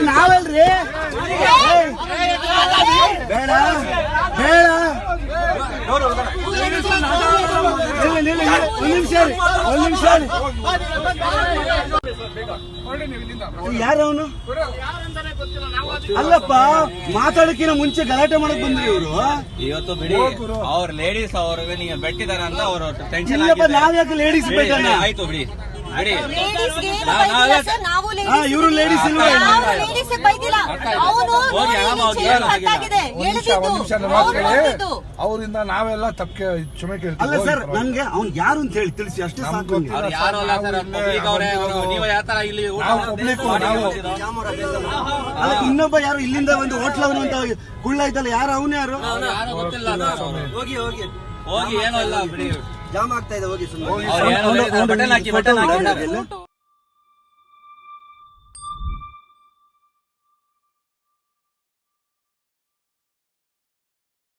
ನಾವಲ್ರಿ ಬೇಡ ಬೇಡ ಒಂದ್ ನಿಮಿಷ ಯಾರವನು ಅಲ್ಲಪ್ಪ ಮಾತಾಡಕ್ಕಿನ ಮುಂಚೆ ಗಲಾಟೆ ಮಾಡಕ್ ಬಂದ್ರಿ ಇವರು ಇವತ್ತು ಬಿಡಿ ಅವ್ರ ಲೇಡೀಸ್ ಅವ್ರಿಗೆ ನೀವು ಬೆಟ್ಟಿದಾರ ಅಂತ ಅವರು ಟೆನ್ಷನ್ ನಾವ್ಯಾಕೆ ಲೇಡೀಸ್ ಬೇಕಣ್ಣ ಆಯ್ತು ಬಿಡಿ ಬಿಡಿ ಇವರು ಲೇಡೀಸ್ ಅವರಿಂದ ನಾವೆಲ್ಲ ತಪ್ಪೆ ಕ್ಷಮೆ ಕೇಳ್ತೀವಿ. ಅಲ್ಲ ಸರ್ ನನ್ಗೆ ಅವ್ನ್ ಯಾರು ಅಂತ ಹೇಳಿ ತಿಳಿಸಿ ಅಷ್ಟೇ ಸಾಕು. ಯಾರು ಅಲ್ಲ ಸರ್ ನೀವು ಯಾವ ತರ ಇಲ್ಲಿ ಅಲ್ಲ ಇನ್ನೊಬ್ಬ ಯಾರು ಇಲ್ಲಿಂದ ಒಂದು ಹೋಟ್ಲವನು ಅಂತ ಕುಳ್ಳ ಐತಲ್ಲ ಯಾರು ಅವನು ಯಾರು ಗೊತ್ತಿಲ್ಲ. ಹೋಗಿ ಹೋಗಿ ಹೋಗಿ ಏನೋ ಇಲ್ಲ ಬಿಡಿ ಜಾಮ್ ಆಗ್ತಾ ಇದೆ ಹೋಗಿ ಸುಮ್ಮನೆ